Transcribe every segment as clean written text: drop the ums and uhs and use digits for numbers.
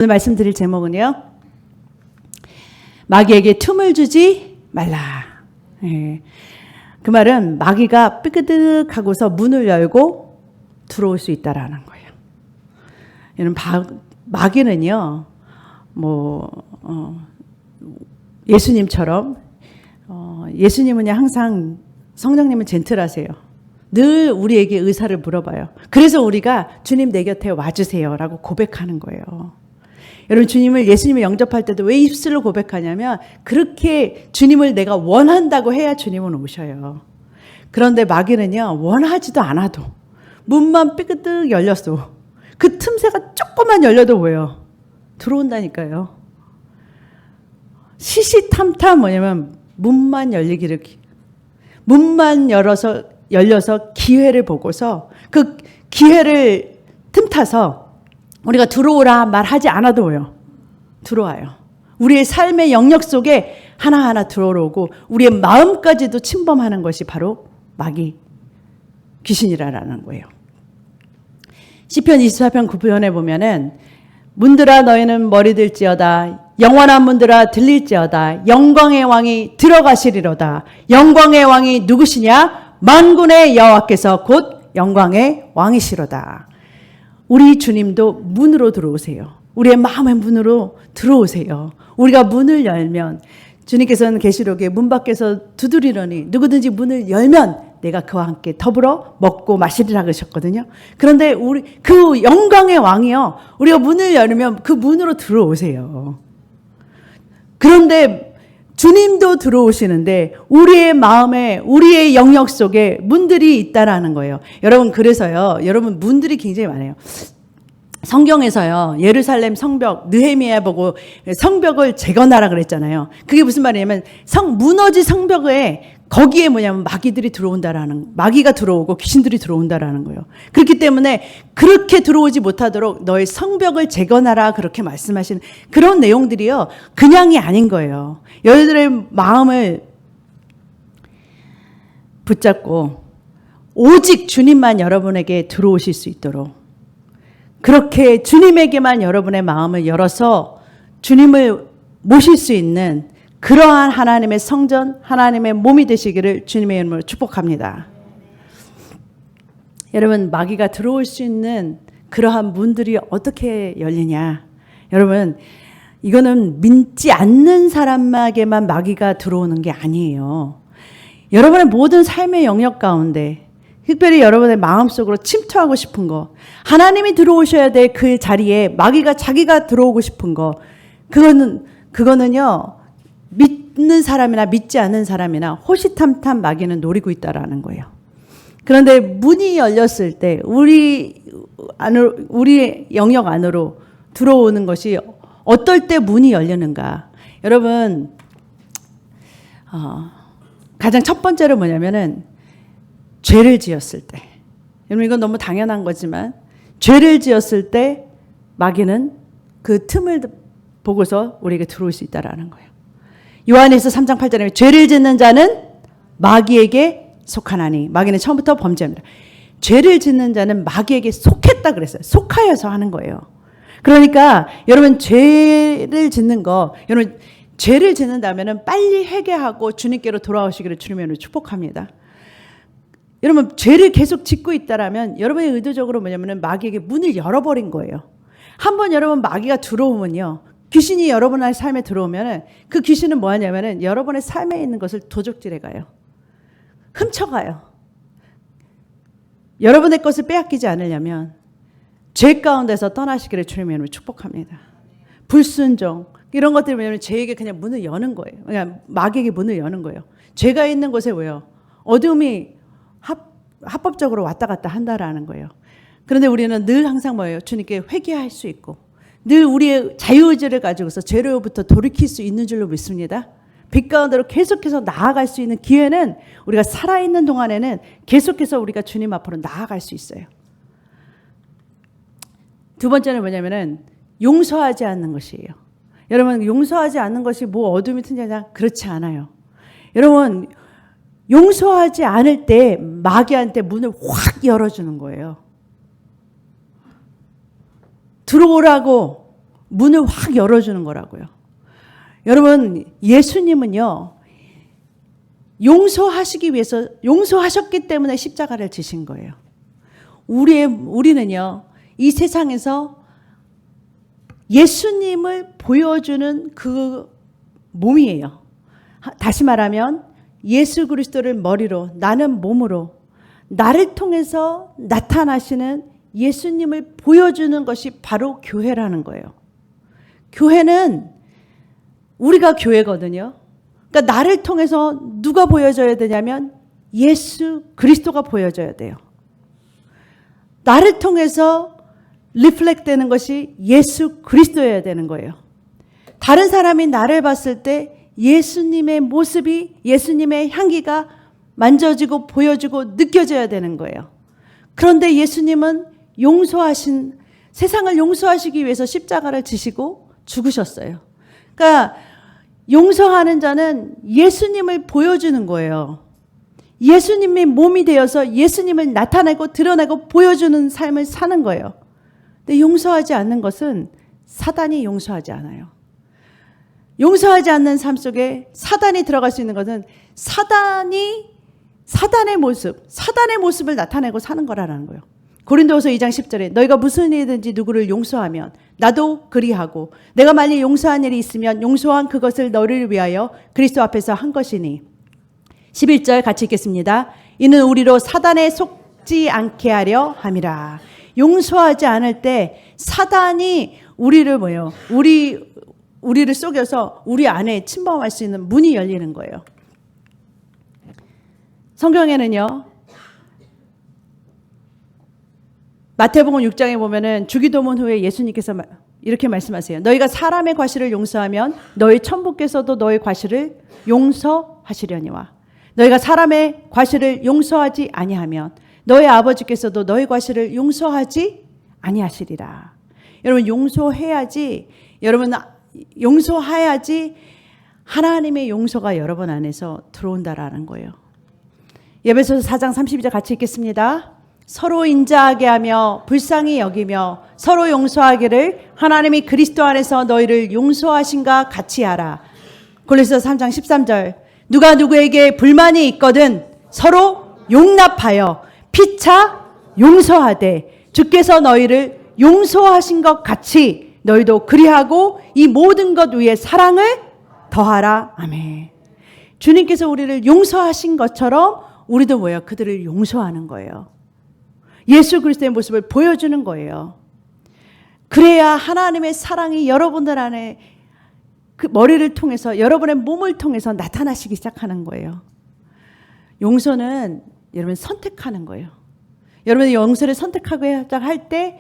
오늘 말씀드릴 제목은요, 마귀에게 틈을 주지 말라. 예. 그 말은 마귀가 삐그덕하고서 문을 열고 들어올 수 있다라는 거예요. 이런 마귀는요, 예수님처럼 예수님은 항상, 성령님은 젠틀하세요. 늘 우리에게 의사를 물어봐요. 그래서 우리가 주님 내 곁에 와주세요라고 고백하는 거예요. 여러분, 예수님을 영접할 때도 왜 입술로 고백하냐면, 그렇게 주님을 내가 원한다고 해야 주님은 오셔요. 그런데 마귀는요, 원하지도 않아도 문만 삐그덕 열렸어. 그 틈새가 조금만 열려도 뭐예요? 들어온다니까요. 시시탐탐 뭐냐면 문만 열려서 기회를 보고서 그 기회를 틈타서 우리가 들어오라 말하지 않아도 뭐예요? 들어와요. 우리의 삶의 영역 속에 하나하나 들어오고 우리의 마음까지도 침범하는 것이 바로 마귀, 귀신이라는 거예요. 시편 24편 9편에 보면은, 문들아 너희는 머리 들지어다, 영원한 문들아 들릴지어다, 영광의 왕이 들어가시리로다. 영광의 왕이 누구시냐? 만군의 여호와께서 곧 영광의 왕이시로다. 우리 주님도 문으로 들어오세요. 우리의 마음의 문으로 들어오세요. 우리가 문을 열면, 주님께서는 계시록에 문 밖에서 두드리려니 누구든지 문을 열면 내가 그와 함께 더불어 먹고 마시리라 그러셨거든요. 그런데 그 영광의 왕이요, 우리가 문을 열면 그 문으로 들어오세요. 그런데 주님도 들어오시는데 우리의 마음에, 우리의 영역 속에 문들이 있다라는 거예요. 여러분, 그래서요, 여러분, 문들이 굉장히 많아요. 성경에서요, 예루살렘 성벽, 느헤미야 보고 성벽을 재건하라 그랬잖아요. 그게 무슨 말이냐면, 무너진 성벽에, 거기에 뭐냐면 마귀가 들어오고 귀신들이 들어온다라는 거예요. 그렇기 때문에 그렇게 들어오지 못하도록 너의 성벽을 재건하라, 그렇게 말씀하시는 그런 내용들이요, 그냥이 아닌 거예요. 여러분들의 마음을 붙잡고 오직 주님만 여러분에게 들어오실 수 있도록, 그렇게 주님에게만 여러분의 마음을 열어서 주님을 모실 수 있는 그러한 하나님의 성전, 하나님의 몸이 되시기를 주님의 이름으로 축복합니다. 여러분, 마귀가 들어올 수 있는 그러한 문들이 어떻게 열리냐? 여러분, 이거는 믿지 않는 사람에게만 마귀가 들어오는 게 아니에요. 여러분의 모든 삶의 영역 가운데, 특별히 여러분의 마음속으로 침투하고 싶은 거, 하나님이 들어오셔야 될 그 자리에 마귀가 자기가 들어오고 싶은 거, 그거는요, 믿는 사람이나 믿지 않는 사람이나 호시탐탐 마귀는 노리고 있다라는 거예요. 그런데 문이 열렸을 때 우리 영역 안으로 들어오는 것이 어떨 때 문이 열리는가? 여러분, 가장 첫 번째로 뭐냐면은 죄를 지었을 때. 여러분, 이건 너무 당연한 거지만, 죄를 지었을 때 마귀는 그 틈을 보고서 우리에게 들어올 수 있다라는 거예요. 요한에서 3장 8절에 죄를 짓는 자는 마귀에게 속하나니, 마귀는 처음부터 범죄합니다. 죄를 짓는 자는 마귀에게 속했다 그랬어요. 속하여서 하는 거예요. 그러니까 여러분, 죄를 짓는다면은 빨리 회개하고 주님께로 돌아오시기를 주님의 이름으로 축복합니다. 여러분, 죄를 계속 짓고 있다라면 여러분의 의도적으로 뭐냐면은 마귀에게 문을 열어버린 거예요. 한번 여러분 마귀가 들어오면요, 귀신이 여러분의 삶에 들어오면은 그 귀신은 뭐 하냐면은 여러분의 삶에 있는 것을 도적질해 가요. 훔쳐가요. 여러분의 것을 빼앗기지 않으려면 죄 가운데서 떠나시기를 주님의 이름으로 축복합니다. 불순종, 이런 것들이 뭐냐면 죄에게 그냥 문을 여는 거예요. 그냥 마귀에게 문을 여는 거예요. 죄가 있는 곳에 왜요? 어둠이 합법적으로 왔다 갔다 한다라는 거예요. 그런데 우리는 늘 항상 뭐예요? 주님께 회개할 수 있고, 늘 우리의 자유의지를 가지고서 죄로부터 돌이킬 수 있는 줄로 믿습니다. 빛 가운데로 계속해서 나아갈 수 있는 기회는, 우리가 살아있는 동안에는 계속해서 우리가 주님 앞으로 나아갈 수 있어요. 두 번째는 뭐냐면은 용서하지 않는 것이에요. 여러분, 용서하지 않는 것이 뭐 어둠이 튼지냐? 그렇지 않아요. 여러분, 용서하지 않을 때 마귀한테 문을 확 열어주는 거예요. 들어오라고 문을 확 열어주는 거라고요. 여러분, 예수님은요, 용서하시기 위해서, 용서하셨기 때문에 십자가를 지신 거예요. 우리는요, 이 세상에서 예수님을 보여주는 그 몸이에요. 다시 말하면 예수 그리스도를 머리로, 나는 몸으로, 나를 통해서 나타나시는 예수님을 보여주는 것이 바로 교회라는 거예요. 교회는 우리가 교회거든요. 그러니까 나를 통해서 누가 보여져야 되냐면 예수 그리스도가 보여져야 돼요. 나를 통해서 리플렉트 되는 것이 예수 그리스도여야 되는 거예요. 다른 사람이 나를 봤을 때 예수님의 모습이, 예수님의 향기가 만져지고 보여지고 느껴져야 되는 거예요. 그런데 예수님은 세상을 용서하시기 위해서 십자가를 지시고 죽으셨어요. 그러니까 용서하는 자는 예수님을 보여주는 거예요. 예수님의 몸이 되어서 예수님을 나타내고 드러내고 보여주는 삶을 사는 거예요. 근데 용서하지 않는 것은 사단이 용서하지 않아요. 용서하지 않는 삶 속에 사단이 들어갈 수 있는 것은 사단의 모습을 나타내고 사는 거라는 거예요. 고린도후서 2장 10절에 너희가 무슨 일이든지 누구를 용서하면 나도 그리하고 내가 만일 용서한 일이 있으면 용서한 그것을 너를 위하여 그리스도 앞에서 한 것이니. 11절 같이 읽겠습니다. 이는 우리로 사단에 속지 않게 하려 함이라. 용서하지 않을 때 사단이 우리를 우리를 속여서 우리 안에 침범할 수 있는 문이 열리는 거예요. 성경에는요, 마태복음 6장에 보면은 주기도문 후에 예수님께서 이렇게 말씀하세요. 너희가 사람의 과실을 용서하면 너희 천부께서도 너희 과실을 용서하시려니와 너희가 사람의 과실을 용서하지 아니하면 너희 아버지께서도 너희 과실을 용서하지 아니하시리라. 여러분, 용서해야지 하나님의 용서가 여러분 안에서 들어온다라는 거예요. 에베소서 4장 32절 같이 읽겠습니다. 서로 인자하게 하며 불쌍히 여기며 서로 용서하기를 하나님이 그리스도 안에서 너희를 용서하신가 같이 하라. 골로새서 3장 13절 누가 누구에게 불만이 있거든 서로 용납하여 피차 용서하되 주께서 너희를 용서하신 것 같이 너희도 그리하고 이 모든 것 위에 사랑을 더하라. 아멘. 주님께서 우리를 용서하신 것처럼 우리도 그들을 용서하는 거예요. 예수 그리스도의 모습을 보여주는 거예요. 그래야 하나님의 사랑이 여러분들 안에 그 머리를 통해서, 여러분의 몸을 통해서 나타나시기 시작하는 거예요. 용서는 여러분 선택하는 거예요. 여러분이 용서를 선택하고 할 때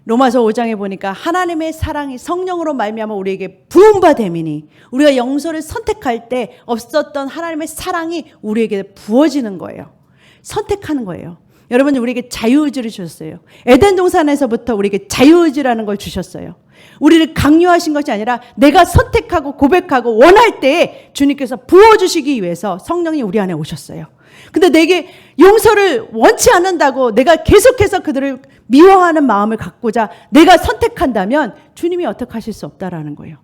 로마서 5장에 보니까 하나님의 사랑이 성령으로 말미암아 우리에게 부음받음이니 우리가 용서를 선택할 때 없었던 하나님의 사랑이 우리에게 부어지는 거예요. 선택하는 거예요. 여러분, 우리에게 자유의지를 주셨어요. 에덴 동산에서부터 우리에게 자유의지라는 걸 주셨어요. 우리를 강요하신 것이 아니라 내가 선택하고 고백하고 원할 때 주님께서 부어주시기 위해서 성령이 우리 안에 오셨어요. 근데 내게 용서를 원치 않는다고 내가 계속해서 그들을 미워하는 마음을 갖고자 내가 선택한다면 주님이 어떻게 하실 수 없다라는 거예요.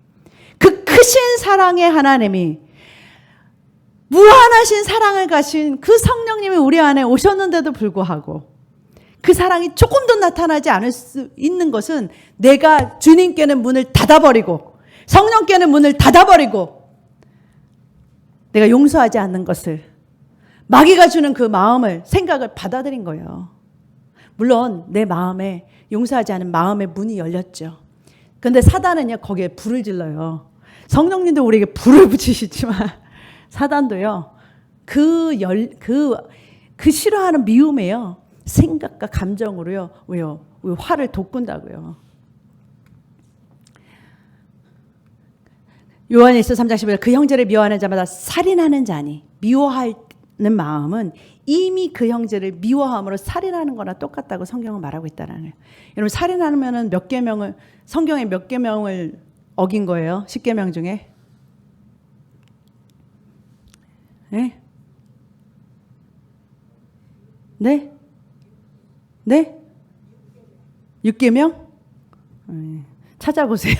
그 크신 사랑의 하나님이, 무한하신 사랑을 가신 그 성령님이 우리 안에 오셨는데도 불구하고 그 사랑이 조금도 나타나지 않을 수 있는 것은 내가 주님께는 문을 닫아버리고 성령께는 문을 닫아버리고 내가 용서하지 않는 것을, 마귀가 주는 그 마음을, 생각을 받아들인 거예요. 물론 내 마음에, 용서하지 않은 마음의 문이 열렸죠. 그런데 사단은요, 거기에 불을 질러요. 성령님도 우리에게 불을 붙이시지만 사단도요, 그 싫어하는 미움에요, 생각과 감정으로요, 화를 돋군다고요. 요한일서 3장 11절 그 형제를 미워하는 자마다 살인하는 자니, 미워하는 마음은 이미 그 형제를 미워함으로 살인하는 거나 똑같다고 성경은 말하고 있다는 거예요. 여러분, 살인하면은 몇 계명을, 성경에 몇 계명을 어긴 거예요? 10계명 중에? 네? 네? 6계명? 찾아보세요.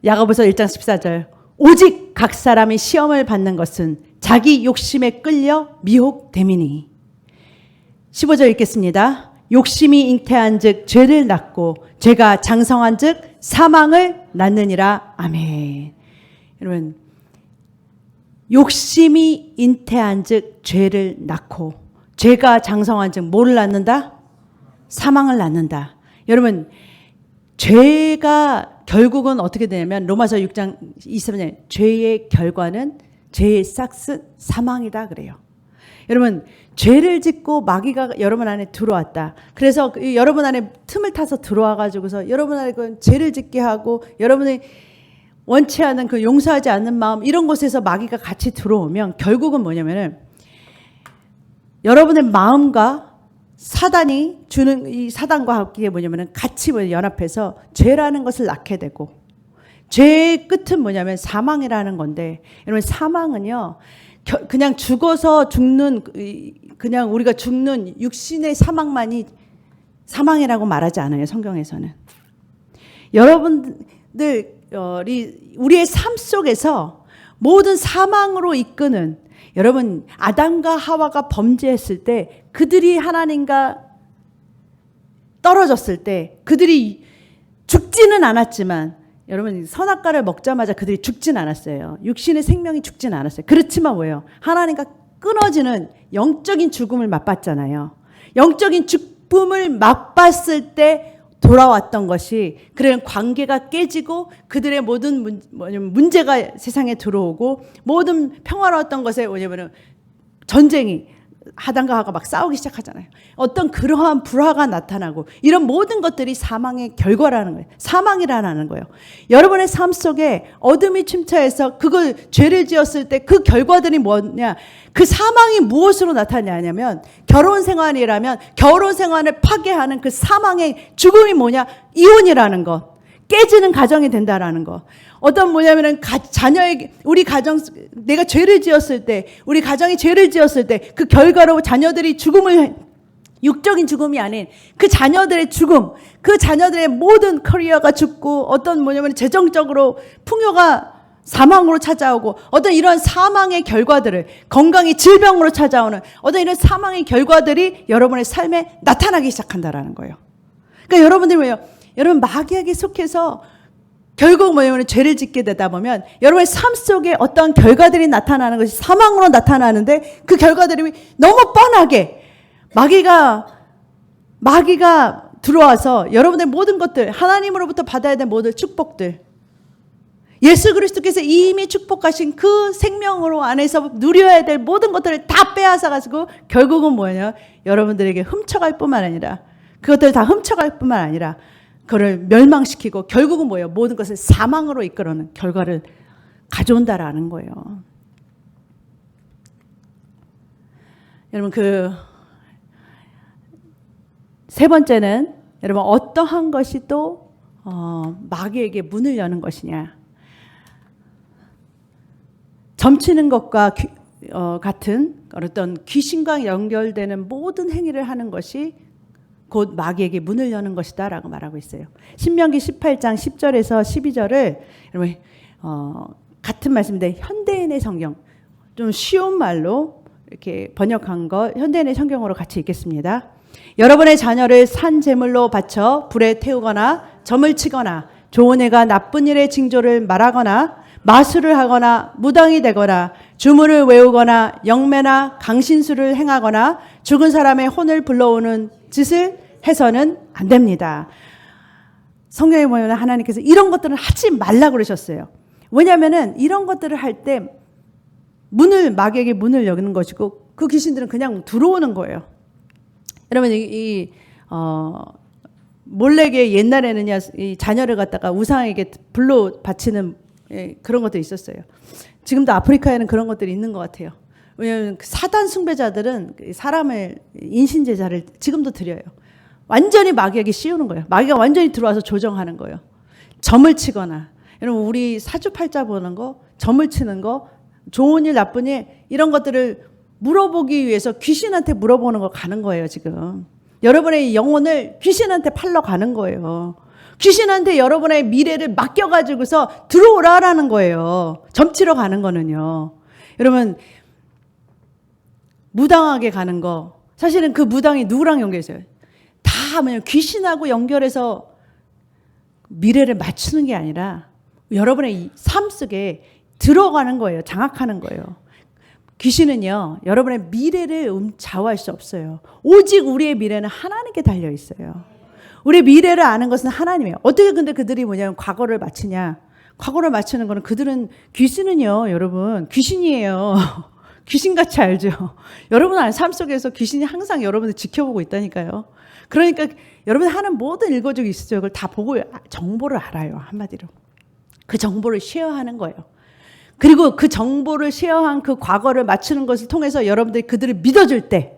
야고보서 1장 14절. 오직 각 사람이 시험을 받는 것은 자기 욕심에 끌려 미혹됨이니. 15절 읽겠습니다. 욕심이 잉태한즉 죄를 낳고 죄가 장성한즉 사망을 낳느니라. 아멘. 여러분, 욕심이 잉태한즉 죄를 낳고 죄가 장성한즉 뭐를 낳는다? 사망을 낳는다. 여러분, 죄가 결국은 어떻게 되냐면 로마서 6장 23절 죄의 결과는 죄의 싹스 사망이다 그래요. 여러분, 죄를 짓고 마귀가 여러분 안에 들어왔다. 그래서 여러분 안에 틈을 타서 들어와 가지고서 여러분 안에 그 죄를 짓게 하고 여러분이 원치 않은 그 용서하지 않는 마음 이런 곳에서 마귀가 같이 들어오면 결국은 뭐냐면은 여러분의 마음과 사단이 주는 이 사단과 함께 뭐냐면은 같이 연합해서 죄라는 것을 낳게 되고 죄의 끝은 뭐냐면 사망이라는 건데 여러분 사망은요 그냥 죽어서 죽는 그냥 우리가 죽는 육신의 사망만이 사망이라고 말하지 않아요. 성경에서는. 여러분들 우리의 삶 속에서 모든 사망으로 이끄는 여러분 아담과 하와가 범죄했을 때 그들이 하나님과 떨어졌을 때 그들이 죽지는 않았지만 여러분 선악과를 먹자마자 그들이 죽진 않았어요. 육신의 생명이 죽진 않았어요. 그렇지만 뭐예요? 하나님과 끊어지는 영적인 죽음을 맛봤잖아요. 영적인 죽음을 맛봤을 때 돌아왔던 것이 그런 관계가 깨지고 그들의 모든 문제가 세상에 들어오고 모든 평화로웠던 것에 뭐냐면 전쟁이 아담과 하와가 막 싸우기 시작하잖아요. 어떤 그러한 불화가 나타나고 이런 모든 것들이 사망의 결과라는 거예요. 사망이라는 거예요. 여러분의 삶 속에 어둠이 침투해서 그걸 죄를 지었을 때 그 결과들이 뭐냐? 그 사망이 무엇으로 나타나냐면 결혼 생활이라면 결혼 생활을 파괴하는 그 사망의 죽음이 뭐냐? 이혼이라는 것. 깨지는 가정이 된다라는 거. 어떤 뭐냐면은 자녀에게 우리 가정 내가 죄를 지었을 때 우리 가정이 죄를 지었을 때 그 결과로 자녀들이 죽음을 육적인 죽음이 아닌 그 자녀들의 죽음 그 자녀들의 모든 커리어가 죽고 어떤 뭐냐면 재정적으로 풍요가 사망으로 찾아오고 어떤 이런 사망의 결과들을 건강이 질병으로 찾아오는 어떤 이런 사망의 결과들이 여러분의 삶에 나타나기 시작한다라는 거예요. 그러니까 여러분들이 왜요? 여러분 마귀에게 속해서 결국 뭐냐면 죄를 짓게 되다 보면 여러분의 삶 속에 어떤 결과들이 나타나는 것이 사망으로 나타나는데 그 결과들이 너무 뻔하게 마귀가 들어와서 여러분의 모든 것들 하나님으로부터 받아야 될 모든 축복들 예수 그리스도께서 이미 축복하신 그 생명으로 안에서 누려야 될 모든 것들을 다 빼앗아 가지고 결국은 뭐냐 여러분들에게 훔쳐갈 뿐만 아니라 그것들을 다 훔쳐갈 뿐만 아니라 그걸 멸망시키고 결국은 뭐예요? 모든 것을 사망으로 이끌어는 결과를 가져온다라는 거예요. 여러분 세 번째는 여러분 어떠한 것이 또 마귀에게 문을 여는 것이냐? 점치는 것과 같은 어떤 귀신과 연결되는 모든 행위를 하는 것이 곧 마귀에게 문을 여는 것이다 라고 말하고 있어요. 신명기 18장 10절에서 12절을 여러분 같은 말씀인데 현대인의 성경 좀 쉬운 말로 이렇게 번역한 거 현대인의 성경으로 같이 읽겠습니다. 여러분의 자녀를 산 제물로 바쳐 불에 태우거나 점을 치거나 좋은 애가 나쁜 일의 징조를 말하거나 마술을 하거나 무당이 되거나 주문을 외우거나 영매나 강신술을 행하거나 죽은 사람의 혼을 불러오는 짓을 해서는 안 됩니다. 성경에 보면 하나님께서 이런 것들은 하지 말라고 그러셨어요. 왜냐하면 이런 것들을 할 때 마귀에게 문을 여는 것이고 그 귀신들은 그냥 들어오는 거예요. 여러분 몰래게 옛날에는 이 자녀를 갖다가 우상에게 불로 바치는 그런 것도 있었어요. 지금도 아프리카에는 그런 것들이 있는 것 같아요. 왜냐하면 사단 숭배자들은 사람을 인신제사를 지금도 드려요. 완전히 마귀에게 씌우는 거예요. 마귀가 완전히 들어와서 조정하는 거예요. 점을 치거나 여러분 우리 사주팔자 보는 거 점을 치는 거 좋은 일 나쁜 일 이런 것들을 물어보기 위해서 귀신한테 물어보는 거 가는 거예요 지금. 여러분의 영혼을 귀신한테 팔러 가는 거예요. 귀신한테 여러분의 미래를 맡겨가지고서 들어오라라는 거예요. 점치러 가는 거는요. 여러분, 무당하게 가는 거, 사실은 그 무당이 누구랑 연결했어요? 다 뭐냐, 귀신하고 연결해서 미래를 맞추는 게 아니라 여러분의 삶 속에 들어가는 거예요. 장악하는 거예요. 귀신은요, 여러분의 미래를 좌우할 수 없어요. 오직 우리의 미래는 하나님께 달려 있어요. 우리의 미래를 아는 것은 하나님이에요. 어떻게 근데 그들이 뭐냐면 과거를 맞추냐? 과거를 맞추는 거는 그들은, 귀신은요, 여러분, 귀신이에요. 귀신같이 알죠? 여러분 삶 속에서 귀신이 항상 여러분을 지켜보고 있다니까요. 그러니까 여러분 하는 모든 일거적 일시적을 다 보고 정보를 알아요. 한마디로. 그 정보를 쉐어하는 거예요. 그리고 그 정보를 쉐어한 그 과거를 맞추는 것을 통해서 여러분들이 그들을 믿어줄 때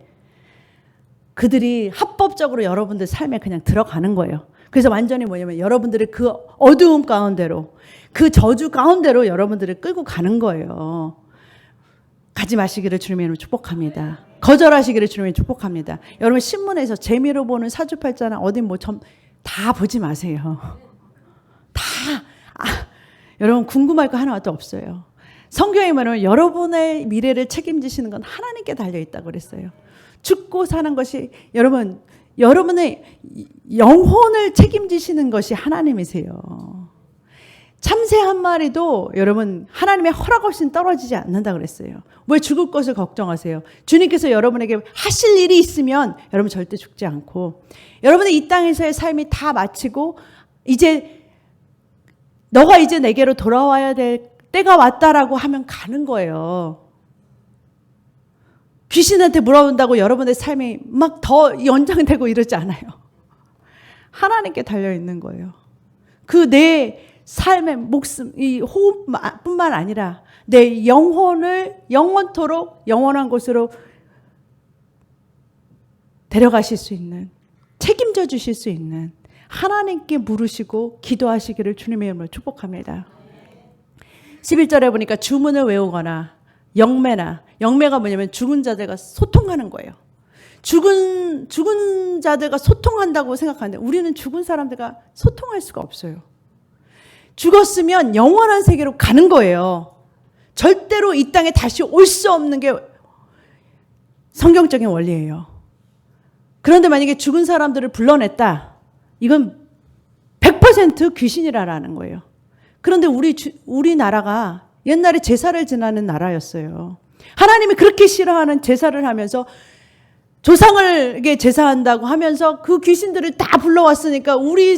그들이 합법적으로 여러분들 삶에 그냥 들어가는 거예요. 그래서 완전히 뭐냐면 여러분들을 그 어두움 가운데로, 그 저주 가운데로 여러분들을 끌고 가는 거예요. 가지 마시기를 주님의 이름으로 축복합니다. 거절하시기를 주님의 축복합니다. 여러분 신문에서 재미로 보는 사주팔자나 어디 다 보지 마세요. 여러분 궁금할 거 하나도 없어요. 성경에 말하면 여러분의 미래를 책임지시는 건 하나님께 달려있다고 그랬어요. 죽고 사는 것이 여러분의 영혼을 책임지시는 것이 하나님이세요. 참새 한 마리도 여러분 하나님의 허락 없이는 떨어지지 않는다 그랬어요. 왜 죽을 것을 걱정하세요? 주님께서 여러분에게 하실 일이 있으면 여러분 절대 죽지 않고, 여러분의 이 땅에서의 삶이 다 마치고 너가 이제 내게로 돌아와야 될 때가 왔다라고 하면 가는 거예요. 귀신한테 물어본다고 여러분의 삶이 막 더 연장되고 이러지 않아요. 하나님께 달려있는 거예요. 그 내 삶의 목숨, 이 호흡뿐만 아니라 내 영혼을 영원토록 영원한 곳으로 데려가실 수 있는, 책임져 주실 수 있는 하나님께 물으시고 기도하시기를 주님의 이름으로 축복합니다. 11절에 보니까 주문을 외우거나 영매가 뭐냐면 죽은 자들과 소통하는 거예요. 죽은 자들과 소통한다고 생각하는데 우리는 죽은 사람들과 소통할 수가 없어요. 죽었으면 영원한 세계로 가는 거예요. 절대로 이 땅에 다시 올 수 없는 게 성경적인 원리예요. 그런데 만약에 죽은 사람들을 불러냈다, 이건 100% 귀신이라는 거예요. 그런데 우리나라가 옛날에 제사를 지내는 나라였어요. 하나님이 그렇게 싫어하는 제사를 하면서 조상을에게 제사한다고 하면서 그 귀신들을 다 불러왔으니까 우리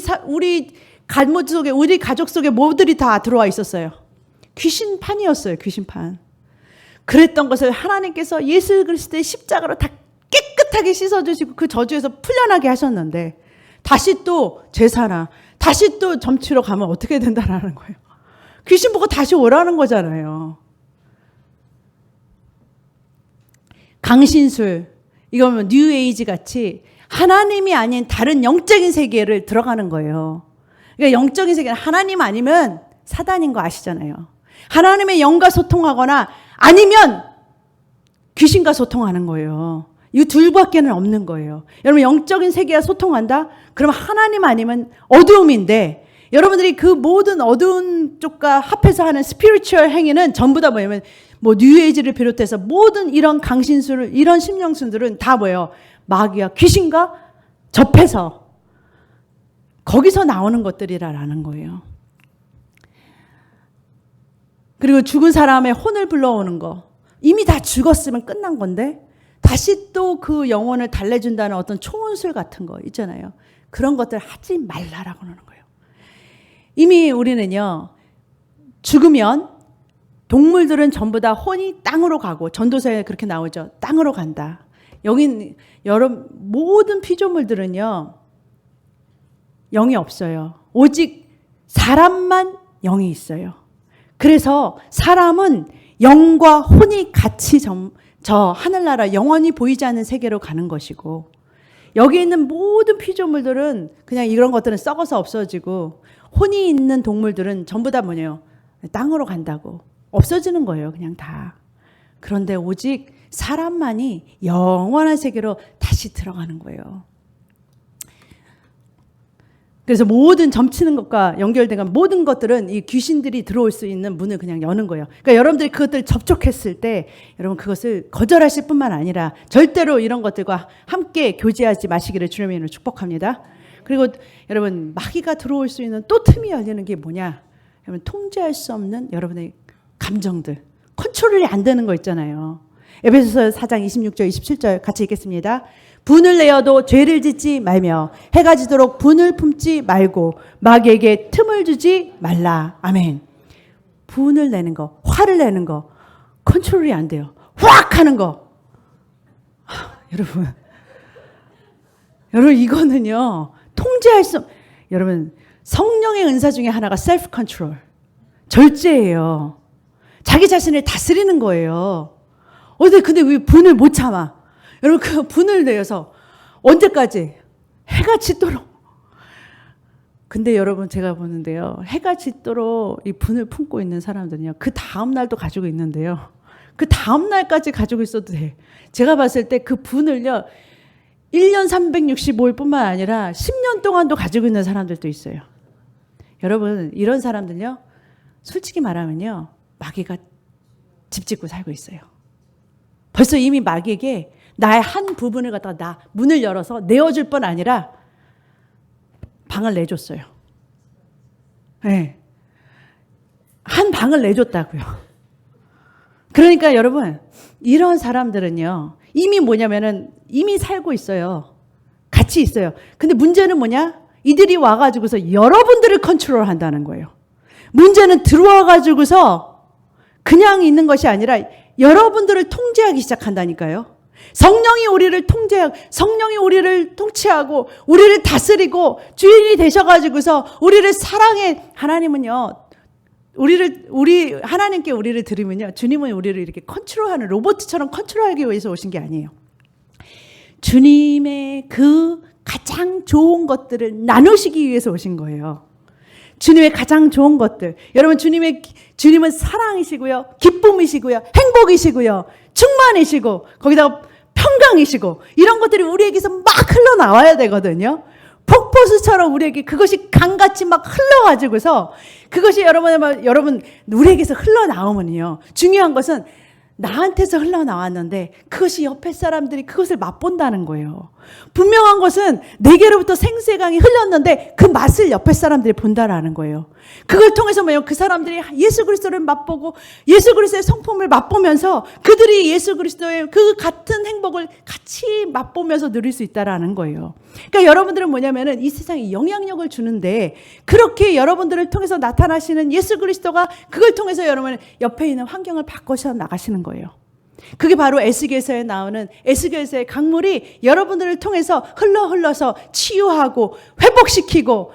가족 속에 모두들이 다 들어와 있었어요. 귀신판이었어요. 귀신판. 그랬던 것을 하나님께서 예수 그리스도의 십자가로 다 깨끗하게 씻어주시고 그 저주에서 풀려나게 하셨는데 다시 또 제사나 다시 또 점치러 가면 어떻게 된다라는 거예요. 귀신 보고 다시 오라는 거잖아요. 강신술, 이거는 뉴에이지 같이 하나님이 아닌 다른 영적인 세계를 들어가는 거예요. 그러니까 영적인 세계는 하나님 아니면 사단인 거 아시잖아요. 하나님의 영과 소통하거나 아니면 귀신과 소통하는 거예요. 이 둘밖에는 없는 거예요. 여러분 영적인 세계와 소통한다? 그럼 하나님 아니면 어두움인데 여러분들이 그 모든 어두운 쪽과 합해서 하는 스피리추얼 행위는 전부 다 뭐냐면 뉴에이지를 비롯해서 모든 이런 강신술, 이런 심령술들은 다 뭐예요? 마귀와 귀신과 접해서 거기서 나오는 것들이라는 거예요. 그리고 죽은 사람의 혼을 불러오는 거, 이미 다 죽었으면 끝난 건데 다시 또 그 영혼을 달래준다는 어떤 초혼술 같은 거 있잖아요. 그런 것들 하지 말라라고 하는 거예요. 이미 우리는요, 죽으면 동물들은 전부 다 혼이 땅으로 가고, 전도서에 그렇게 나오죠. 땅으로 간다. 여긴 여러분 모든 피조물들은요 영이 없어요. 오직 사람만 영이 있어요. 그래서 사람은 영과 혼이 같이 저 하늘나라 영원히 보이지 않는 세계로 가는 것이고, 여기 있는 모든 피조물들은 그냥 이런 것들은 썩어서 없어지고, 혼이 있는 동물들은 전부 다 뭐냐요? 땅으로 간다고 없어지는 거예요. 그냥 다. 그런데 오직 사람만이 영원한 세계로 다시 들어가는 거예요. 그래서 모든 점치는 것과 연결된 모든 것들은 이 귀신들이 들어올 수 있는 문을 그냥 여는 거예요. 그러니까 여러분들이 그것들 접촉했을 때 여러분 그것을 거절하실 뿐만 아니라 절대로 이런 것들과 함께 교제하지 마시기를 주님의 이름으로 축복합니다. 그리고 여러분 마귀가 들어올 수 있는 또 틈이 열리는 게 뭐냐? 여러분 통제할 수 없는 여러분의 감정들, 컨트롤이 안 되는 거 있잖아요. 에베소서 4장 26절 27절 같이 읽겠습니다. 분을 내어도 죄를 짓지 말며 해가 지도록 분을 품지 말고 마귀에게 틈을 주지 말라. 아멘. 분을 내는 거, 화를 내는 거 컨트롤이 안 돼요. 확 하는 거. 여러분 이거는요. 통제할 수 여러분 성령의 은사 중에 하나가 셀프 컨트롤. 절제예요. 자기 자신을 다스리는 거예요. 근데 왜 분을 못 참아? 여러분 그 분을 내어서 언제까지? 해가 짓도록. 근데 여러분 제가 보는데요. 해가 짓도록 이 분을 품고 있는 사람들은요. 그 다음 날도 가지고 있는데요. 그 다음 날까지 가지고 있어도 돼. 제가 봤을 때 그 분을요. 1년 365일 뿐만 아니라 10년 동안도 가지고 있는 사람들도 있어요. 여러분 이런 사람들요. 솔직히 말하면요. 마귀가 집 짓고 살고 있어요. 벌써 이미 마귀에게 나의 한 부분을 갖다가 문을 열어서 내어줄 뿐 아니라 방을 내줬어요. 네. 한 방을 내줬다고요. 그러니까 여러분 이런 사람들은요. 이미 뭐냐면은 이미 살고 있어요. 같이 있어요. 근데 문제는 뭐냐? 이들이 와가지고서 여러분들을 컨트롤 한다는 거예요. 문제는 들어와가지고서 그냥 있는 것이 아니라 여러분들을 통제하기 시작한다니까요. 성령이 우리를 성령이 우리를 통치하고 우리를 다스리고 주인이 되셔가지고서 우리를 사랑해. 하나님은요. 하나님께 우리를 드리면요. 주님은 우리를 이렇게 컨트롤하는 로봇처럼 컨트롤하기 위해서 오신 게 아니에요. 주님의 그 가장 좋은 것들을 나누시기 위해서 오신 거예요. 주님의 가장 좋은 것들. 여러분 주님은 사랑이시고요. 기쁨이시고요. 행복이시고요. 충만이시고 거기다가 평강이시고 이런 것들이 우리에게서 막 흘러나와야 되거든요. 폭포수처럼 우리에게 그것이 강같이 막 흘러가지고서 그것이 여러분 우리에게서 흘러나오면요. 중요한 것은 나한테서 흘러나왔는데 그것이 옆에 사람들이 그것을 맛본다는 거예요. 분명한 것은 내게로부터 생수의 강이 흘렀는데 그 맛을 옆에 사람들이 본다라는 거예요. 그걸 통해서 그 사람들이 예수 그리스도를 맛보고 예수 그리스도의 성품을 맛보면서 그들이 예수 그리스도의 그 같은 행복을 같이 맛보면서 누릴 수 있다라는 거예요. 그러니까 여러분들은 뭐냐면은 이 세상에 영향력을 주는데 그렇게 여러분들을 통해서 나타나시는 예수 그리스도가 그걸 통해서 여러분 옆에 있는 환경을 바꿔서 나가시는 거예요. 그게 바로 에스겔서에 나오는 에스겔서의 강물이 여러분들을 통해서 흘러서 치유하고 회복시키고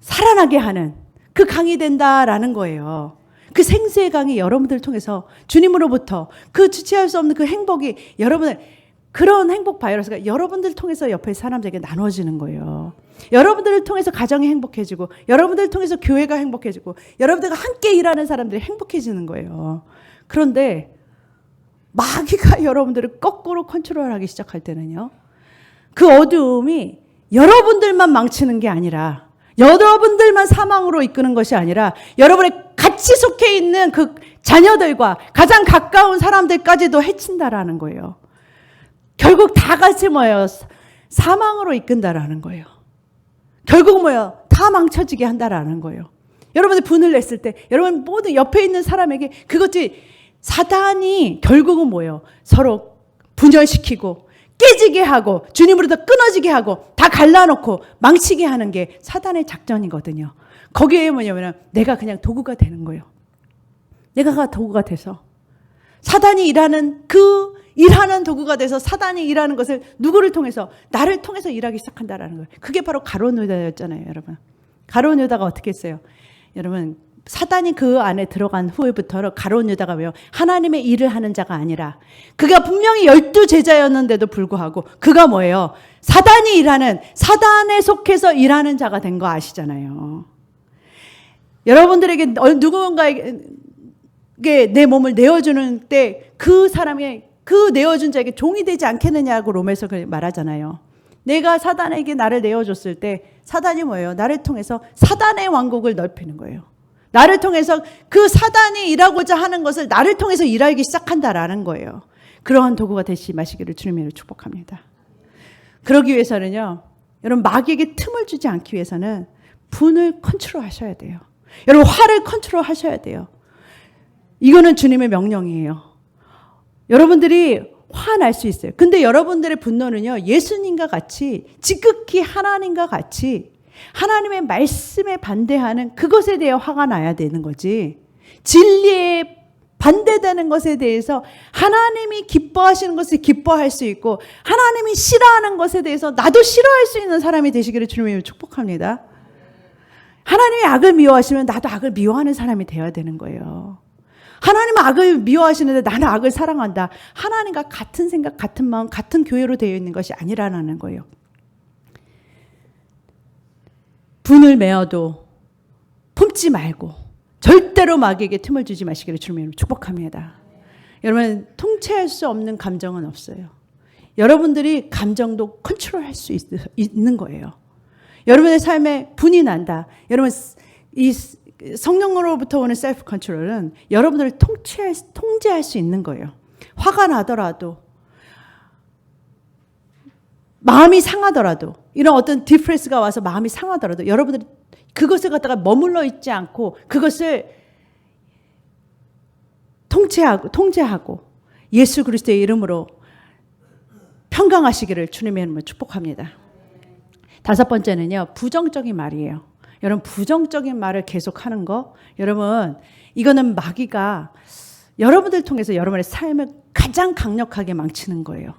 살아나게 하는 그 강이 된다라는 거예요. 그 생수의 강이 여러분들을 통해서 주님으로부터 그 주체할 수 없는 그 행복이 여러분을 그런 행복 바이러스가 여러분들을 통해서 옆에 사람들에게 나눠지는 거예요. 여러분들을 통해서 가정이 행복해지고 여러분들을 통해서 교회가 행복해지고 여러분들과 함께 일하는 사람들이 행복해지는 거예요. 그런데 마귀가 여러분들을 거꾸로 컨트롤하기 시작할 때는요. 그 어두움이 여러분들만 망치는 게 아니라 여러분들만 사망으로 이끄는 것이 아니라 여러분의 같이 속해 있는 그 자녀들과 가장 가까운 사람들까지도 해친다라는 거예요. 결국 다 같이 사망으로 이끈다라는 거예요. 결국은 다 망쳐지게 한다라는 거예요. 여러분들 분을 냈을 때 여러분 모든 옆에 있는 사람에게 그것이 사단이 결국은 서로 분열시키고 깨지게 하고 주님으로부터 끊어지게 하고 다 갈라놓고 망치게 하는 게 사단의 작전이거든요. 거기에 내가 그냥 도구가 되는 거예요. 내가 도구가 돼서 사단이 일하는 도구가 돼서 사단이 일하는 것을 누구를 통해서 나를 통해서 일하기 시작한다라는 거예요. 그게 바로 가룟 유다였잖아요, 여러분. 가룟 유다가 어떻게 했어요? 여러분 사단이 그 안에 들어간 후에부터는 가룟 유다가 하나님의 일을 하는 자가 아니라 그가 분명히 12제자였는데도 불구하고 그가 뭐예요? 사단이 일하는 사단에 속해서 일하는 자가 된 거 아시잖아요. 여러분들에게 누군가에게 내 몸을 내어주는 때 그 사람의 그 내어준 자에게 종이 되지 않겠느냐고 로마에서 말하잖아요. 내가 사단에게 나를 내어줬을 때 사단이 뭐예요? 나를 통해서 사단의 왕국을 넓히는 거예요. 나를 통해서 그 사단이 일하고자 하는 것을 나를 통해서 일하기 시작한다라는 거예요. 그러한 도구가 되시 마시기를 주님으로 축복합니다. 그러기 위해서는요, 여러분 마귀에게 틈을 주지 않기 위해서는 분을 컨트롤 하셔야 돼요. 여러분 화를 컨트롤 하셔야 돼요. 이거는 주님의 명령이에요. 여러분들이 화날 수 있어요. 근데 여러분들의 분노는요, 예수님과 같이 지극히 하나님과 같이 하나님의 말씀에 반대하는 그것에 대해 화가 나야 되는 거지. 진리에 반대되는 것에 대해서 하나님이 기뻐하시는 것을 기뻐할 수 있고 하나님이 싫어하는 것에 대해서 나도 싫어할 수 있는 사람이 되시기를 주님이 축복합니다. 하나님이 악을 미워하시면 나도 악을 미워하는 사람이 되어야 되는 거예요. 하나님은 악을 미워하시는데 나는 악을 사랑한다. 하나님과 같은 생각, 같은 마음, 같은 교회로 되어 있는 것이 아니라는 거예요. 분을 메어도 품지 말고 절대로 마귀에게 틈을 주지 마시기를 주님으로 축복합니다. 여러분 통제할 수 없는 감정은 없어요. 여러분들이 감정도 컨트롤할 수 있는 거예요. 여러분의 삶에 분이 난다. 여러분 이 성령으로부터 오는 셀프 컨트롤은 여러분들을 통제할 수 있는 거예요. 화가 나더라도 마음이 상하더라도 이런 어떤 디프레스가 와서 마음이 상하더라도 여러분들이 그것을 갖다가 머물러 있지 않고 그것을 통제하고 예수 그리스도의 이름으로 평강하시기를 주님의 이름으로 축복합니다. 다섯 번째는요, 부정적인 말이에요. 여러분 부정적인 말을 계속하는 거, 여러분 이거는 마귀가 여러분들 통해서 여러분의 삶을 가장 강력하게 망치는 거예요.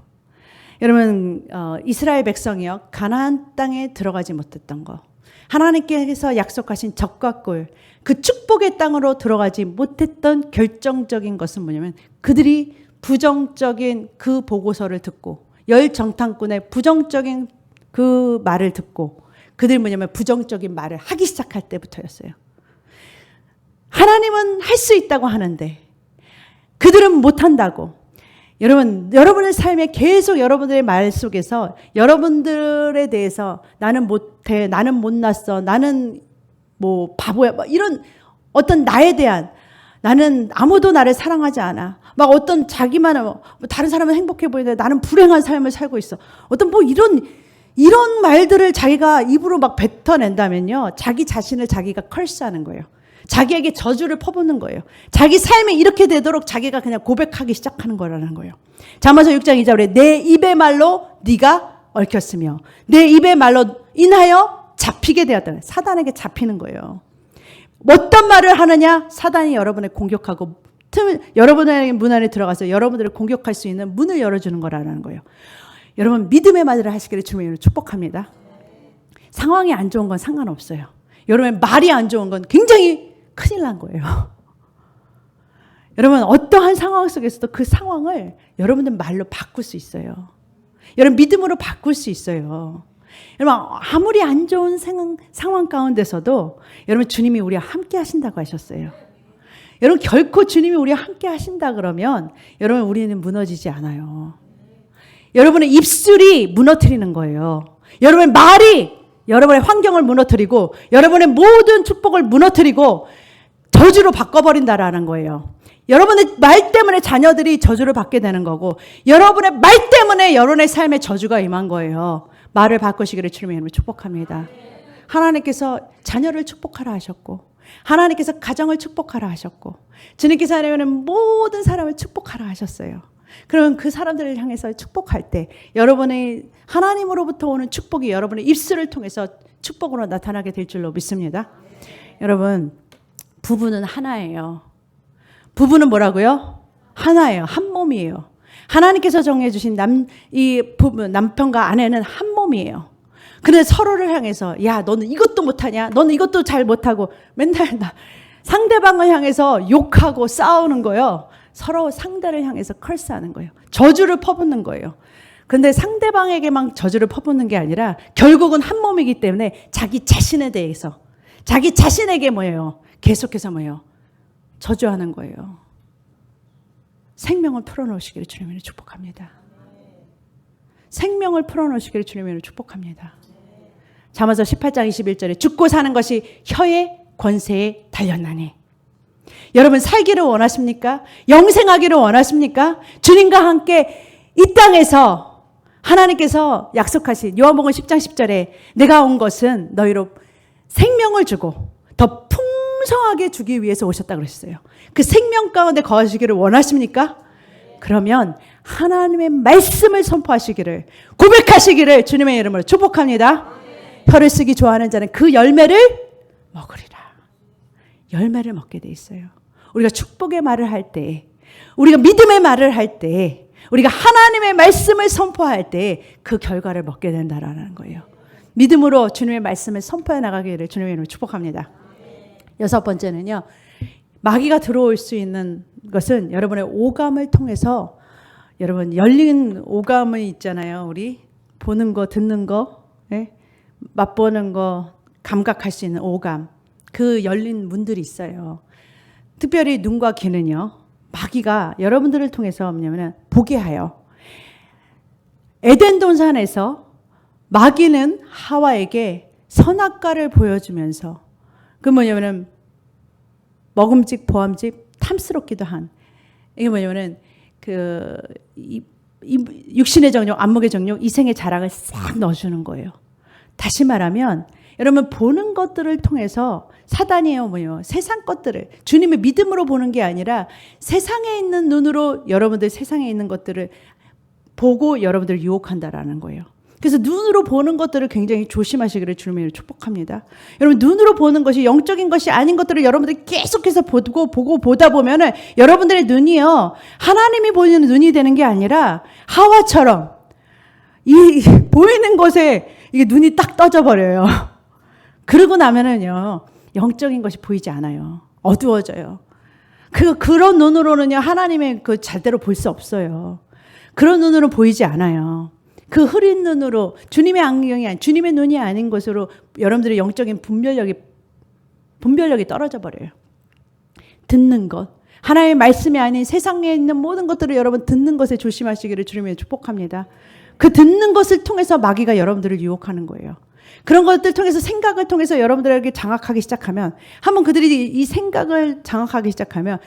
여러분 이스라엘 백성이요, 가나안 땅에 들어가지 못했던 거, 하나님께서 약속하신 적과 꿀, 그 축복의 땅으로 들어가지 못했던 결정적인 것은 뭐냐면 그들이 부정적인 그 보고서를 듣고 열 정탐꾼의 부정적인 그 말을 듣고 그들이 뭐냐면 부정적인 말을 하기 시작할 때부터였어요. 하나님은 할 수 있다고 하는데 그들은 못한다고. 여러분, 여러분의 삶에 계속 여러분들의 말 속에서 여러분들에 대해서 나는 못해, 나는 못났어, 나는 뭐 바보야, 막 이런 어떤 나에 대한, 나는 아무도 나를 사랑하지 않아, 막 어떤 자기만 뭐 다른 사람은 행복해 보이는데 나는 불행한 삶을 살고 있어, 어떤 뭐 이런 말들을 자기가 입으로 막 뱉어낸다면요, 자기 자신을 자기가 컬스하는 거예요. 자기에게 저주를 퍼붓는 거예요. 자기 삶이 이렇게 되도록 자기가 그냥 고백하기 시작하는 거라는 거예요. 잠언서 6장 2절에 내 입의 말로 네가 얽혔으며 내 입의 말로 인하여 잡히게 되었다. 사단에게 잡히는 거예요. 어떤 말을 하느냐? 사단이 여러분을 공격하고 여러분의 문 안에 들어가서 여러분들을 공격할 수 있는 문을 열어주는 거라는 거예요. 여러분 믿음의 말을 하시기를 주님으로 축복합니다. 상황이 안 좋은 건 상관없어요. 여러분의 말이 안 좋은 건 굉장히 큰일 난 거예요. 여러분 어떠한 상황 속에서도 그 상황을 여러분들 말로 바꿀 수 있어요. 여러분 믿음으로 바꿀 수 있어요. 여러분 아무리 안 좋은 상황 가운데서도 여러분 주님이 우리와 함께 하신다고 하셨어요. 여러분 결코 주님이 우리와 함께 하신다 그러면 여러분 우리는 무너지지 않아요. 여러분의 입술이 무너뜨리는 거예요. 여러분의 말이 여러분의 환경을 무너뜨리고 여러분의 모든 축복을 무너뜨리고 저주로 바꿔버린다라는 거예요. 여러분의 말 때문에 자녀들이 저주를 받게 되는 거고 여러분의 말 때문에 여러분의 삶에 저주가 임한 거예요. 말을 바꾸시기를 주님의 이름으로 축복합니다. 하나님께서 자녀를 축복하라 하셨고 하나님께서 가정을 축복하라 하셨고 주님께서 하나님은 모든 사람을 축복하라 하셨어요. 그러면 그 사람들을 향해서 축복할 때 여러분의 하나님으로부터 오는 축복이 여러분의 입술을 통해서 축복으로 나타나게 될 줄로 믿습니다. 여러분 부부는 하나예요. 부부는 뭐라고요? 하나예요. 한 몸이에요. 하나님께서 정해주신 남편과 아내는 한 몸이에요. 그런데 서로를 향해서 야 너는 이것도 못하냐? 너는 이것도 잘 못하고 맨날 상대방을 향해서 욕하고 싸우는 거예요. 서로 상대를 향해서 컬스하는 거예요. 저주를 퍼붓는 거예요. 그런데 상대방에게만 저주를 퍼붓는 게 아니라 결국은 한 몸이기 때문에 자기 자신에 대해서 자기 자신에게 뭐예요? 계속해서 뭐예요? 저주하는 거예요. 생명을 풀어놓으시기를 주님을 축복합니다. 생명을 풀어놓으시기를 주님의 이름으로 축복합니다. 잠언서 18장 21절에 죽고 사는 것이 혀의 권세에 달렸나니. 여러분 살기를 원하십니까? 영생하기를 원하십니까? 주님과 함께 이 땅에서 하나님께서 약속하신 요한복음 10장 10절에 내가 온 것은 너희로 생명을 주고 더 풍성하게 주기 위해서 오셨다 그랬어요. 그 생명 가운데 거하시기를 원하십니까? 그러면 하나님의 말씀을 선포하시기를, 고백하시기를 주님의 이름으로 축복합니다. 혀를 쓰기 좋아하는 자는 그 열매를 먹으리라. 열매를 먹게 돼 있어요. 우리가 축복의 말을 할 때, 우리가 믿음의 말을 할 때, 우리가 하나님의 말씀을 선포할 때 그 결과를 먹게 된다라는 거예요. 믿음으로 주님의 말씀을 선포해 나가기를 주님의 이름으로 축복합니다. 여섯 번째는요. 마귀가 들어올 수 있는 것은 여러분의 오감을 통해서, 여러분 열린 오감이 있잖아요. 우리 보는 거, 듣는 거, 예? 맛보는 거, 감각할 수 있는 오감. 그 열린 문들이 있어요. 특별히 눈과 귀는요. 마귀가 여러분들을 통해서 뭐냐면 보게 하여. 에덴 동산에서 마귀는 하와에게 선악과를 보여주면서 그 뭐냐면은 먹음직 보암직 탐스럽기도 한, 이게 뭐냐면은 그 육신의 정욕, 안목의 정욕, 이생의 자랑을 싹 넣어주는 거예요. 다시 말하면 여러분 보는 것들을 통해서 사단이에요, 뭐요? 세상 것들을 주님의 믿음으로 보는 게 아니라 세상에 있는 눈으로 여러분들 세상에 있는 것들을 보고 여러분들을 유혹한다라는 거예요. 그래서 눈으로 보는 것들을 굉장히 조심하시기를 주님을 축복합니다. 여러분 눈으로 보는 것이 영적인 것이 아닌 것들을 여러분들이 계속해서 보다 보면은 여러분들의 눈이요 하나님이 보이는 눈이 되는 게 아니라 하와처럼 이 보이는 것에 이게 눈이 딱 떠져 버려요. 그러고 나면은요 영적인 것이 보이지 않아요. 어두워져요. 그런 눈으로는요 하나님의 그 잘대로 볼 수 없어요. 그런 눈으로 보이지 않아요. 그 흐린 눈으로 주님의 안경이 아닌, 주님의 눈이 아닌 것으로 여러분들의 영적인 분별력이 떨어져 버려요. 듣는 것, 하나님의 말씀이 아닌 세상에 있는 모든 것들을 여러분 듣는 것에 조심하시기를 주님의 축복합니다. 그 듣는 것을 통해서 마귀가 여러분들을 유혹하는 거예요. 그런 것들 통해서 생각을 통해서 여러분들에게 장악하기 시작하면, 한번 그들이 이 생각을 장악하기 시작하면,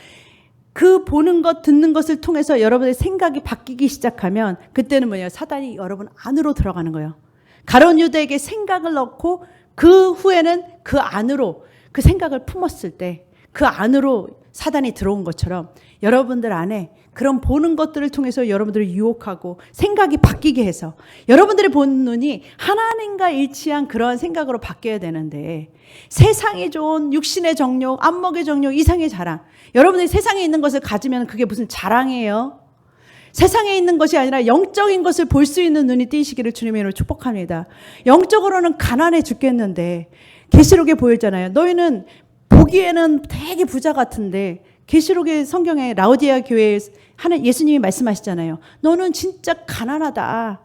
그 보는 것, 듣는 것을 통해서 여러분의 생각이 바뀌기 시작하면 그때는 뭐예요? 사단이 여러분 안으로 들어가는 거예요. 가룟 유다에게 생각을 넣고 그 후에는 그 안으로 그 생각을 품었을 때 그 안으로 사단이 들어온 것처럼 여러분들 안에 그런 보는 것들을 통해서 여러분들을 유혹하고 생각이 바뀌게 해서 여러분들의 보는 눈이 하나님과 일치한 그러한 생각으로 바뀌어야 되는데 세상에 좋은 육신의 정욕, 안목의 정욕, 이상의 자랑, 여러분들이 세상에 있는 것을 가지면 그게 무슨 자랑이에요? 세상에 있는 것이 아니라 영적인 것을 볼 수 있는 눈이 띄시기를 주님의 이름으로 축복합니다. 영적으로는 가난해 죽겠는데 계시록에 보였잖아요. 너희는 보기에는 되게 부자 같은데, 계시록의 성경에 라오디아 교회에 하는 예수님이 말씀하시잖아요. 너는 진짜 가난하다.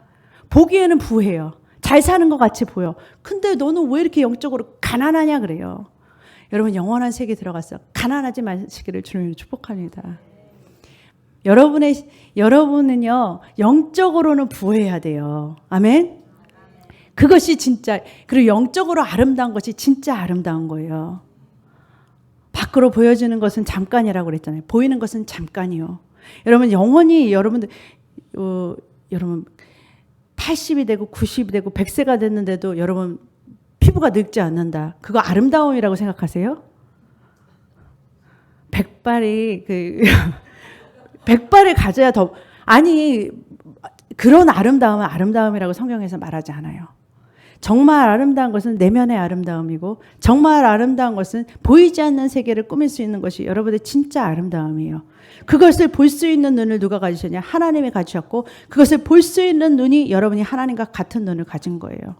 보기에는 부해요. 잘 사는 것 같이 보여. 근데 너는 왜 이렇게 영적으로 가난하냐 그래요. 여러분 영원한 세계에 들어갔어. 가난하지 마시기를 주님으로 축복합니다. 여러분은요 영적으로는 부해야 돼요. 아멘. 그것이 진짜, 그리고 영적으로 아름다운 것이 진짜 아름다운 거예요. 밖으로 보여지는 것은 잠깐이라고 그랬잖아요. 보이는 것은 잠깐이요. 여러분 영원히 여러분 80이 되고 90이 되고 100세가 됐는데도 여러분 피부가 늙지 않는다. 그거 아름다움이라고 생각하세요? 백발을 가져야 더, 아니 그런 아름다움은 아름다움이라고 성경에서 말하지 않아요. 정말 아름다운 것은 내면의 아름다움이고 정말 아름다운 것은 보이지 않는 세계를 꾸밀 수 있는 것이 여러분의 진짜 아름다움이에요. 그것을 볼 수 있는 눈을 누가 가지셨냐? 하나님이 가지셨고 그것을 볼 수 있는 눈이 여러분이 하나님과 같은 눈을 가진 거예요.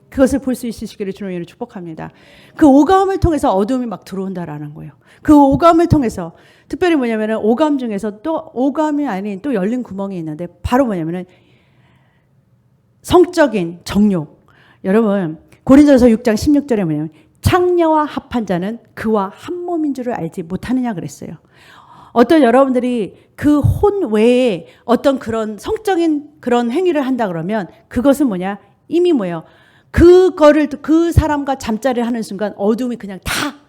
그것을 볼 수 있으시기를 주님으로 축복합니다. 그 오감을 통해서 어둠이 막 들어온다라는 거예요. 그 오감을 통해서 특별히 뭐냐면은 오감 중에서 또 오감이 아닌 또 열린 구멍이 있는데 바로 뭐냐면은 성적인 정욕. 여러분 고린도서 6장 16절에 뭐냐면 창녀와 합한 자는 그와 한 몸인 줄을 알지 못하느냐 그랬어요. 어떤 여러분들이 그 혼 외에 어떤 그런 성적인 그런 행위를 한다 그러면 그것은 뭐냐? 이미 뭐예요? 그거를 그 사람과 잠자리를 하는 순간 어둠이 그냥 다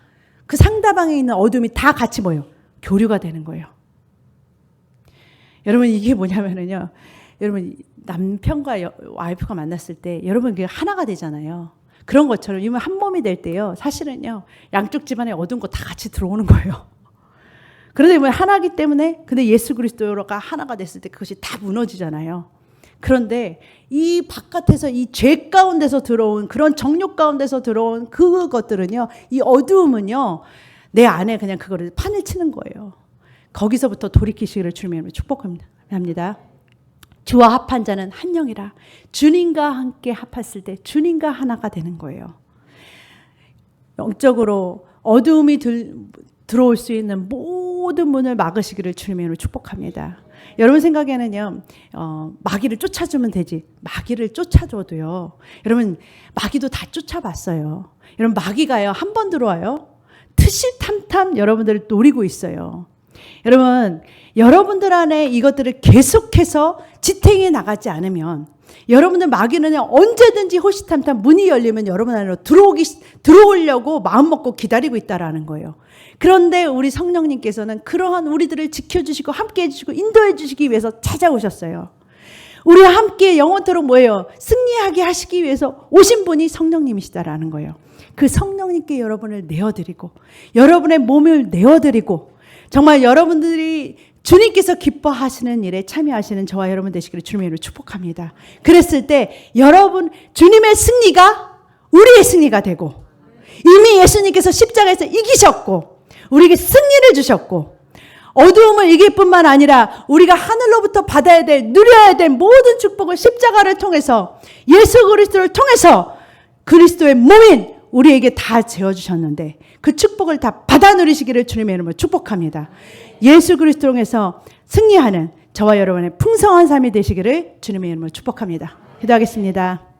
그 상대방에 있는 어둠이 다 같이 뭐예요? 교류가 되는 거예요. 여러분 이게 뭐냐면은요. 여러분 남편과 와이프가 만났을 때 여러분 그게 하나가 되잖아요. 그런 것처럼 이면 한 몸이 될 때요. 사실은요. 양쪽 집안에 어두운 거 다 같이 들어오는 거예요. 그런데 뭐 하나기 때문에 근데 예수 그리스도가 하나가 됐을 때 그것이 다 무너지잖아요. 그런데 이 바깥에서 이 죄 가운데서 들어온 그런 정욕 가운데서 들어온 그것들은요. 이 어두움은요. 내 안에 그냥 그거를 판을 치는 거예요. 거기서부터 돌이키시기를 주님의 이름으로 축복합니다. 주와 합한 자는 한 영이라. 주님과 함께 합했을 때 주님과 하나가 되는 거예요. 영적으로 어두움이 들어올 수 있는 모든 문을 막으시기를 주님의 이름으로 축복합니다. 여러분 생각에는요, 마귀를 쫓아주면 되지. 마귀를 쫓아줘도요. 여러분 마귀도 다 쫓아봤어요. 여러분 마귀가요 한 번 들어와요. 트실탐탐 여러분들을 노리고 있어요. 여러분 여러분들 안에 이것들을 계속해서 지탱해 나가지 않으면 여러분들 마귀는 언제든지 호시탐탐 문이 열리면 여러분 안으로 들어오려고 마음먹고 기다리고 있다라는 거예요. 그런데 우리 성령님께서는 그러한 우리들을 지켜주시고 함께해 주시고 인도해 주시기 위해서 찾아오셨어요. 우리와 함께 영원토록 뭐예요? 승리하게 하시기 위해서 오신 분이 성령님이시다라는 거예요. 그 성령님께 여러분을 내어드리고 여러분의 몸을 내어드리고 정말 여러분들이 주님께서 기뻐하시는 일에 참여하시는 저와 여러분 되시기를 주님의 이름으로 축복합니다. 그랬을 때 여러분 주님의 승리가 우리의 승리가 되고 이미 예수님께서 십자가에서 이기셨고 우리에게 승리를 주셨고 어두움을 이길 뿐만 아니라 우리가 하늘로부터 받아야 될 누려야 될 모든 축복을 십자가를 통해서 예수 그리스도를 통해서 그리스도의 몸인 우리에게 다 재어주셨는데 그 축복을 다 받아 누리시기를 주님의 이름으로 축복합니다. 예수 그리스도를 통해서 승리하는 저와 여러분의 풍성한 삶이 되시기를 주님의 이름으로 축복합니다. 기도하겠습니다.